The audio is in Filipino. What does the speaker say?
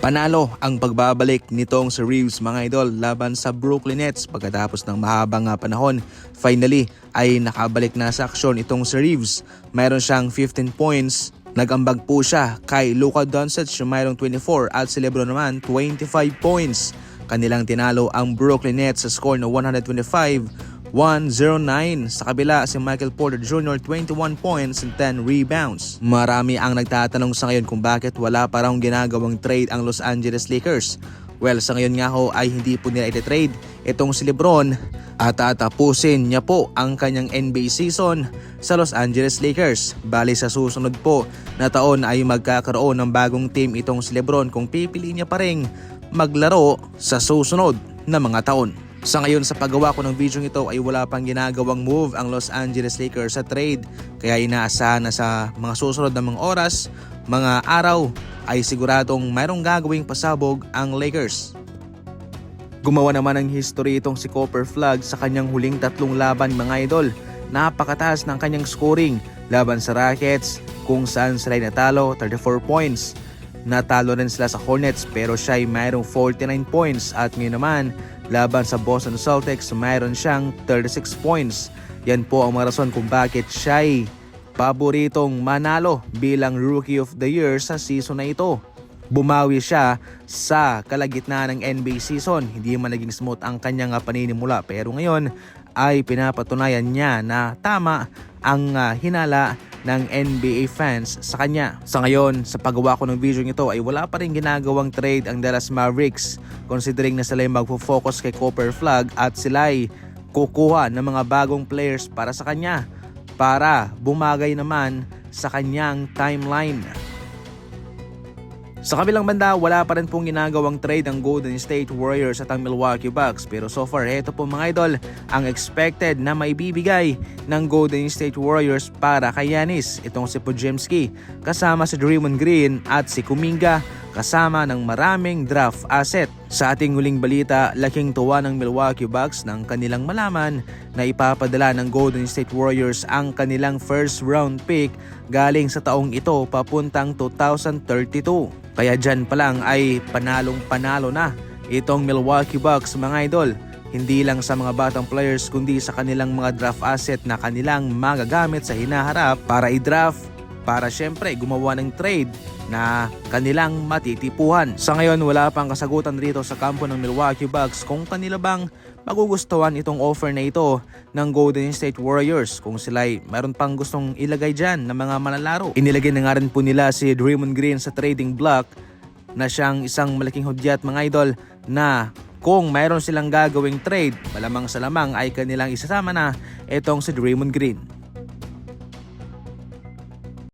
Panalo ang pagbabalik nitong si Reeves mga idol laban sa Brooklyn Nets pagkatapos ng mahabang panahon. Finally ay nakabalik na sa aksyon itong si Reeves. Mayroon siyang 15 points. Nag-ambag po siya kay Luka Doncic yung mayroong 24 at si LeBron naman 25 points. Kanilang tinalo ang Brooklyn Nets sa score na 125-109. Sa kabila si Michael Porter Jr. 21 points and 10 rebounds. Marami ang nagtatanong sa ngayon kung bakit wala pa raw ginagawang trade ang Los Angeles Lakers. Well, sa ngayon nga ho ay hindi po nila iti-trade itong si LeBron at tatapusin niya po ang kanyang NBA season sa Los Angeles Lakers. Bali sa susunod po na taon ay magkakaroon ng bagong team itong si LeBron kung pipiliin niya pa rin maglaro sa susunod na mga taon. Sa ngayon sa paggawa ko ng video ito ay wala pang ginagawang move ang Los Angeles Lakers sa trade, kaya inaasahan na sa mga susunod na mga oras, mga araw ay siguradong mayroong gagawing pasabog ang Lakers. Gumawa naman ng history itong si Cooper Flagg sa kanyang huling 3 laban mga idol. Napakataas ng kanyang scoring laban sa Rockets kung saan sila natalo 34 points. Natalo rin sila sa Hornets pero siya ay mayroong 49 points at ngayon naman laban sa Boston Celtics mayroon siyang 36 points. Yan po ang mga rason kung bakit siya ay paboritong manalo bilang Rookie of the Year sa season na ito. Bumawi siya sa kalagitnaan ng NBA season. Hindi man naging smooth ang kanyang paninimula pero ngayon ay pinapatunayan niya na tama ang hinala ng NBA fans sa kanya. Sa ngayon, sa paggawa ko ng video nito ay wala pa rin ginagawang trade ang Dallas Mavericks considering na sila ay magfo-focus kay Cooper Flagg at sila ay kukuha ng mga bagong players para sa kanya para bumagay naman sa kanyang timeline. Sa kabilang banda, wala pa rin pong ginagawang trade ang Golden State Warriors at ang Milwaukee Bucks pero so far, ito po mga idol ang expected na maibibigay ng Golden State Warriors para kay Giannis. Itong si Podziemski kasama si Draymond Green at si Kuminga kasama ng maraming draft asset. Sa ating huling balita, laking tuwa ng Milwaukee Bucks nang kanilang malaman na ipapadala ng Golden State Warriors ang kanilang first round pick galing sa taong ito papuntang 2032. Kaya dyan pa lang ay panalong-panalo na itong Milwaukee Bucks mga idol. Hindi lang sa mga batang players kundi sa kanilang mga draft asset na kanilang magagamit sa hinaharap para i-draft para syempre gumawa ng trade na kanilang matitipuhan. Sa ngayon wala pang kasagutan rito sa kampo ng Milwaukee Bucks kung kanila bang magugustuhan itong offer na ito ng Golden State Warriors kung sila ay mayroon pang gustong ilagay dyan ng mga manlalaro. Inilagay na nga rin po nila si Draymond Green sa trading block na siyang isang malaking hudyat mga idol na kung mayroon silang gagawing trade malamang sa lamang ay kanilang isasama na itong si Draymond Green.